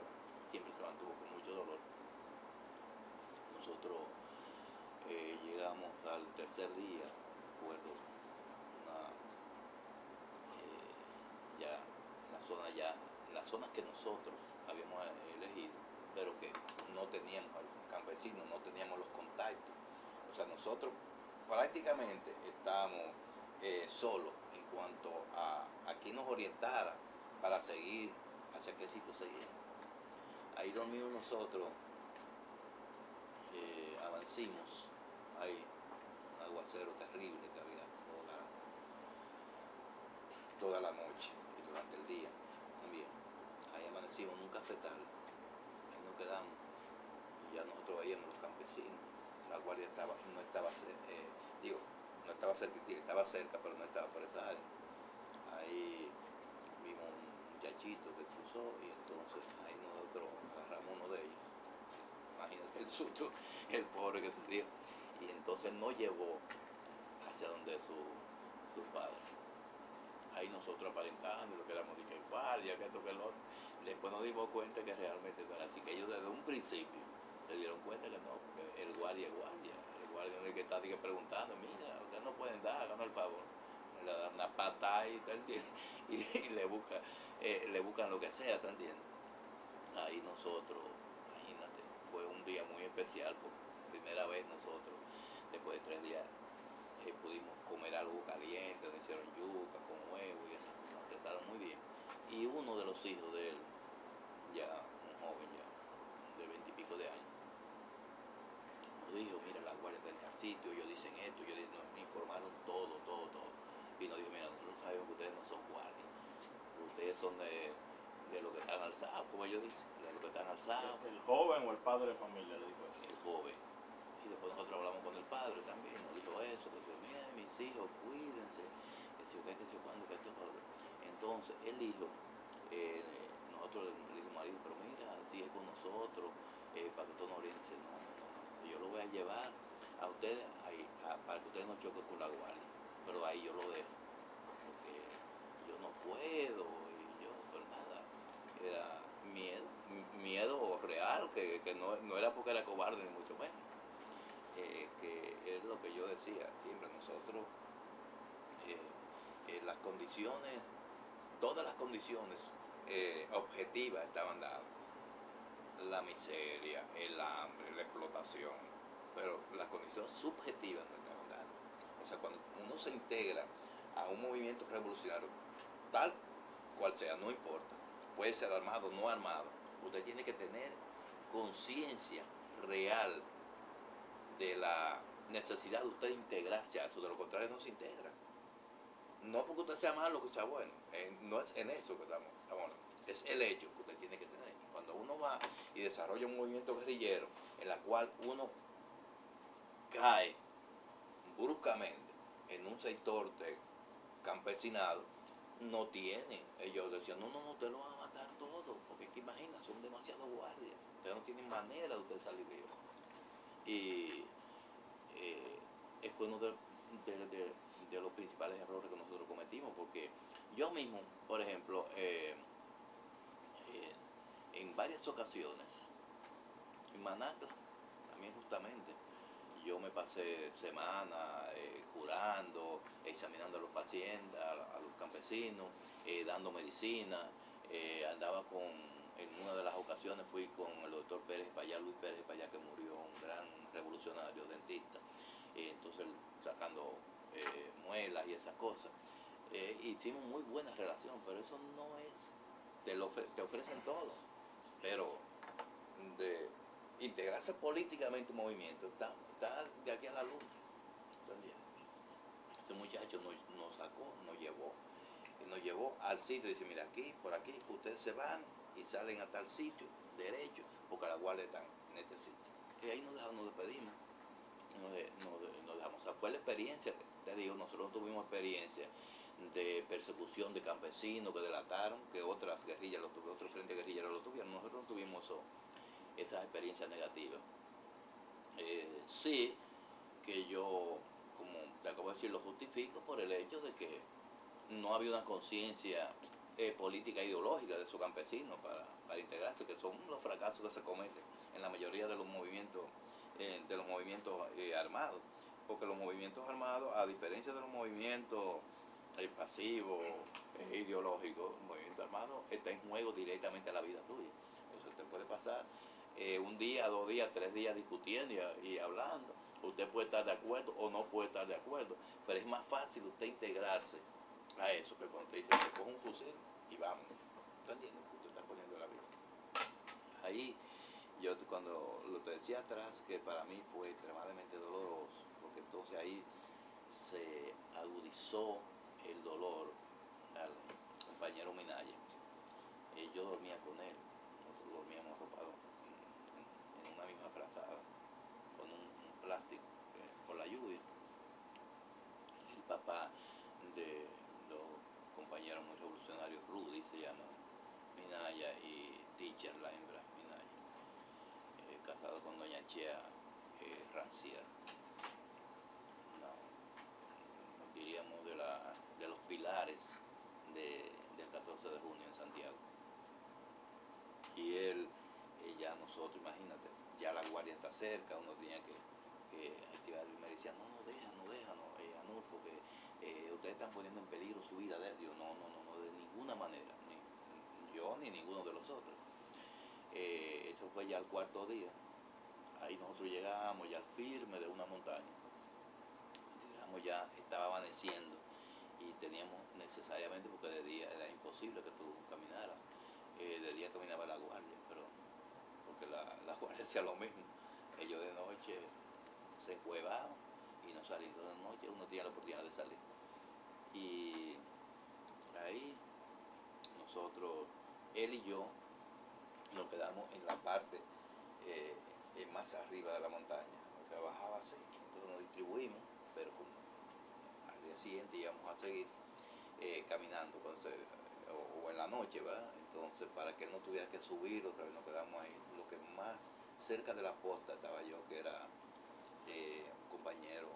siempre se mantuvo con mucho dolor. Nosotros llegamos al tercer día, recuerdo, ya en las zonas que nosotros habíamos elegido, pero que no teníamos al campesino, no teníamos los contactos. O sea, nosotros prácticamente estábamos solos en cuanto a quién nos orientara para seguir hacia qué sitio seguir. Ahí dormimos nosotros, amanecimos, hay un aguacero terrible que había toda la noche y durante el día también. Ahí amanecimos en un cafetal, ahí nos quedamos y ya nosotros veíamos los campesinos. La guardia no estaba cerca, estaba cerca, pero no estaba por esa área. Ahí vimos un muchachito que cruzó y entonces ahí nosotros agarramos uno de ellos. Imagínate el susto, el pobre que se dio. Y entonces nos llevó hacia donde su padre. Ahí nosotros aparentando, lo que éramos de que guardia, que esto, que lo otro. Después nos dimos cuenta que realmente no era así, que ellos desde un principio se dieron cuenta que no, que el guardia es guardia. El guardia no es que está preguntando, mira, ustedes no pueden dar, háganos el favor. Le dan una pata y, y le buscan lo que sea, ¿te entiendes? Ahí nosotros, imagínate, fue un día muy especial, porque primera vez nosotros, después de 3 días, pudimos comer algo caliente, nos hicieron yuca con huevo y esas cosas, nos trataron muy bien. Y uno de los hijos de él, ya un joven ya, de 20 y pico de años, nos dijo, mira, la guardia está en tal sitio, ellos dicen esto, nos informaron todo. Y nos dijo, mira, nosotros sabemos que ustedes no son guardias, ustedes son de los que están alzados, como ellos dicen, de los que están alzados. ¿El joven o el padre de familia le dijo eso? El joven. Y después nosotros hablamos con el padre también, nos dijo eso, que dijo, mira, mis hijos, cuídense, que si qué, que si cuándo, que esto, padre. Entonces, el hijo, nosotros le dijimos al hijo, pero mira, sigue con nosotros, para que tú no orientes. No, yo lo voy a llevar a ustedes ahí, para que ustedes no choquen con la guardia, pero ahí yo lo dejo, porque yo no puedo, y yo, pero nada, era miedo real, que no era porque era cobarde, ni mucho menos. Que es lo que yo decía, siempre nosotros, las condiciones, todas las condiciones objetivas estaban dadas. La miseria, el hambre, la explotación, pero las condiciones subjetivas no estaban dadas. O sea, cuando uno se integra a un movimiento revolucionario, tal cual sea, no importa, puede ser armado o no armado, usted tiene que tener conciencia real de la necesidad de usted integrarse a eso, de lo contrario no se integra. no porque usted sea malo que sea bueno, no es en eso que estamos hablando, es el hecho que usted tiene que tener. Cuando uno va y desarrolla un movimiento guerrillero en la cual uno cae bruscamente en un sector de campesinado, no tienen, ellos decían, no, usted lo van a matar todo, porque que imagina, son demasiados guardias, ustedes no tienen manera de usted salir vivo. Y fue uno de los principales errores que nosotros cometimos, porque yo mismo, por ejemplo, en varias ocasiones, en Manacla, también justamente, yo me pasé semanas curando, examinando a los pacientes, a los campesinos, dando medicina, andaba en una de las ocasiones fui con el doctor Pérez Payá, Luis Pérez Payá, que murió, un gran revolucionario, dentista, entonces sacando muelas y esas cosas. Hicimos muy buena relación, pero eso no es, te ofrecen todo, pero de integrarse políticamente en movimiento, está de aquí a la luna. Este muchacho nos sacó, nos llevó al sitio y dice, mira, aquí, por aquí, ustedes se van y salen a tal sitio, derecho, porque la guardia está en este sitio. Y ahí nos despedimos, nos dejamos. O sea, fue la experiencia, te digo, nosotros tuvimos experiencia de persecución de campesinos que delataron, que otras guerrillas, otros frentes guerrilleros lo tuvieron. Nosotros no tuvimos esas experiencias negativas. Sí, que yo, como te acabo de decir, lo justifico por el hecho de que no había una conciencia política e ideológica de esos campesinos para integrarse, que son los fracasos que se cometen en la mayoría de los movimientos armados, porque los movimientos armados, a diferencia de los movimientos pasivos, ideológicos, el movimiento armado está en juego directamente a la vida tuya. Entonces usted puede pasar un día, 2 días, 3 días discutiendo y hablando. Usted puede estar de acuerdo o no puede estar de acuerdo, pero es más fácil usted integrarse a eso que cuando usted dice, se coge un fusil y vamos. ¿Tú entiendes? Usted está poniendo la vida. Ahí, yo cuando lo te decía atrás, que para mí fue extremadamente doloroso, porque entonces ahí se agudizó el dolor al compañero Minaya. Yo dormía con él, nosotros dormíamos arropados en una misma frazada, con un plástico por la lluvia. El papá de los compañeros muy revolucionarios, Rudy se llama Minaya, y Teacher, la hembra Minaya, casado con doña Chea Rancière, diríamos de los pilares del 14 de junio en Santiago. Y él, ya nosotros, imagínate, ya la guardia está cerca, uno tenía que activar, y me decía, no, deja, Anulfo, que ustedes están poniendo en peligro su vida. Digo, no, de ninguna manera, ni yo ni ninguno de los otros. Eso fue ya el 4.º día. Ahí nosotros llegamos ya al firme de una montaña. Llegamos ya, estaba amaneciendo y teníamos necesariamente, porque de día era imposible que tú caminaras. De día caminaba la guardia, pero porque la guardia hacía lo mismo. Ellos de noche se encuevaban y no salían. De noche uno tenía la oportunidad de salir. Y ahí nosotros, él y yo, nos quedamos en la parte más arriba de la montaña, que bajaba así. Entonces nos distribuimos, pero como al día siguiente íbamos a seguir caminando o en la noche, ¿verdad? Entonces, para que él no tuviera que subir, otra vez nos quedamos ahí. Lo que más cerca de la posta estaba yo, que era un compañero,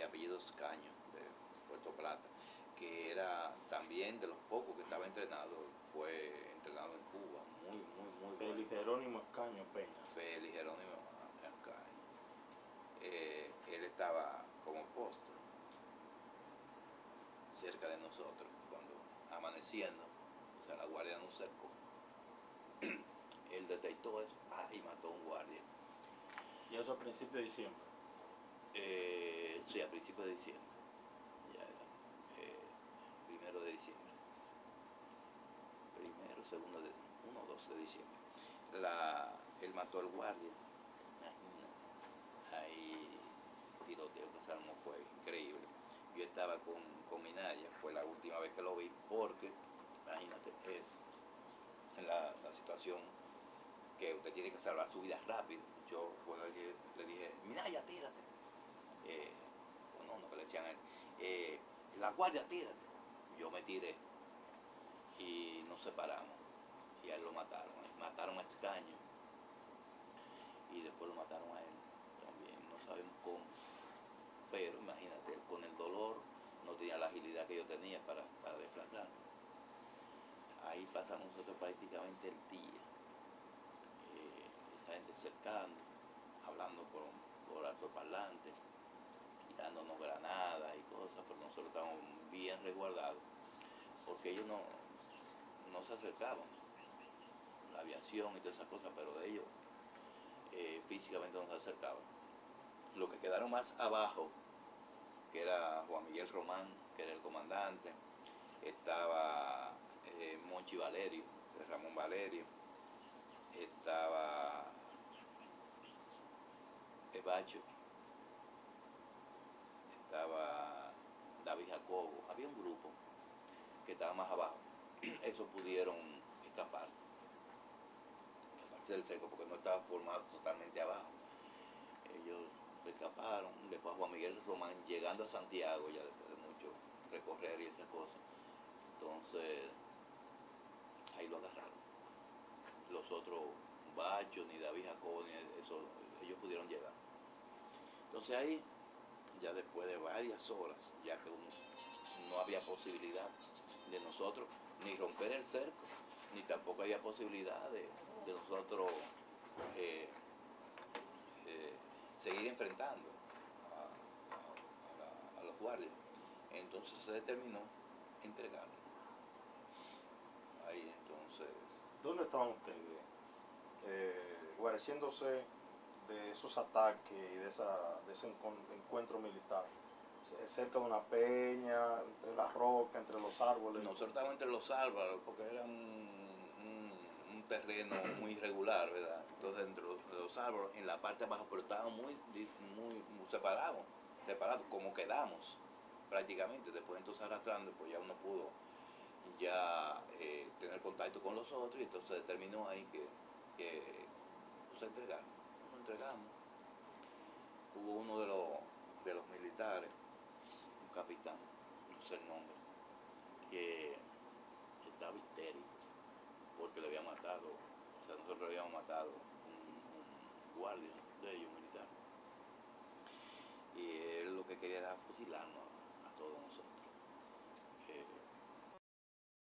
apellido Escaño, de Puerto Plata, que era también de los pocos que estaba entrenado, fue entrenado en Cuba, muy bueno. Félix Jerónimo Escaño Peña. Félix Jerónimo Escaño. Él estaba como posto cerca de nosotros, cuando amaneciendo, o sea, la guardia nos cercó. Él detectó eso y mató a un guardia. ¿Y eso a principios de diciembre? Sí, a principios de diciembre. Ya era 1 de diciembre. 1 o 2 de diciembre. Él mató al guardia. Imagínate. Ahí tiroteo que se armó, fue increíble. Yo estaba con Minaya, fue la última vez que lo vi, porque, imagínate, es la situación que usted tiene que salvar su vida rápido. Yo le dije, Minaya, tírate. No, que le decían a él, la guardia, tírate. Yo me tiré y nos separamos. Y a él lo mataron. Mataron a Escaño y después lo mataron a él también. No sabemos cómo. Pero imagínate, él con el dolor no tenía la agilidad que yo tenía para desplazarme. Ahí pasamos nosotros prácticamente el día. Esa gente cercando, hablando por altoparlantes, tirándonos granadas y cosas, pero nosotros estábamos bien resguardados, porque ellos no se acercaban, la aviación y todas esas cosas, pero de ellos físicamente no se acercaban. Los que quedaron más abajo, que era Juan Miguel Román, que era el comandante, estaba Monchi Valerio, Ramón Valerio, estaba Bacho, estaba David Jacobo, había un grupo que estaba más abajo. Esos pudieron escaparse del cerco porque no estaba formado totalmente abajo. Ellos escaparon. Después Juan Miguel Román llegando a Santiago, ya después de mucho recorrer y esas cosas, entonces ahí lo agarraron. Los otros, Bacho, ni David Jacobo, ni eso, ellos pudieron llegar. Entonces ahí, ya después de varias horas, ya que no había posibilidad de nosotros ni romper el cerco, ni tampoco había posibilidad de nosotros seguir enfrentando a los guardias. Entonces se determinó entregarlo. Ahí entonces... ¿Dónde estaban ustedes? Guareciéndose de esos ataques y de ese encuentro militar, cerca de una peña, entre las rocas, entre los árboles. Nosotros estábamos entre los árboles porque era un terreno muy irregular, ¿verdad? Entonces entre los árboles, en la parte de abajo, pero estábamos muy separados, como quedamos prácticamente. Después entonces arrastrando, pues ya uno pudo ya tener contacto con los otros, y entonces determinó ahí que pues, entregarnos. Nos entregamos. Hubo uno de los militares, un capitán, no sé el nombre, que estaba histérico porque le había matado, o sea, nosotros le habíamos matado un guardia de ellos, militar, y él lo que quería era fusilarnos a todos nosotros.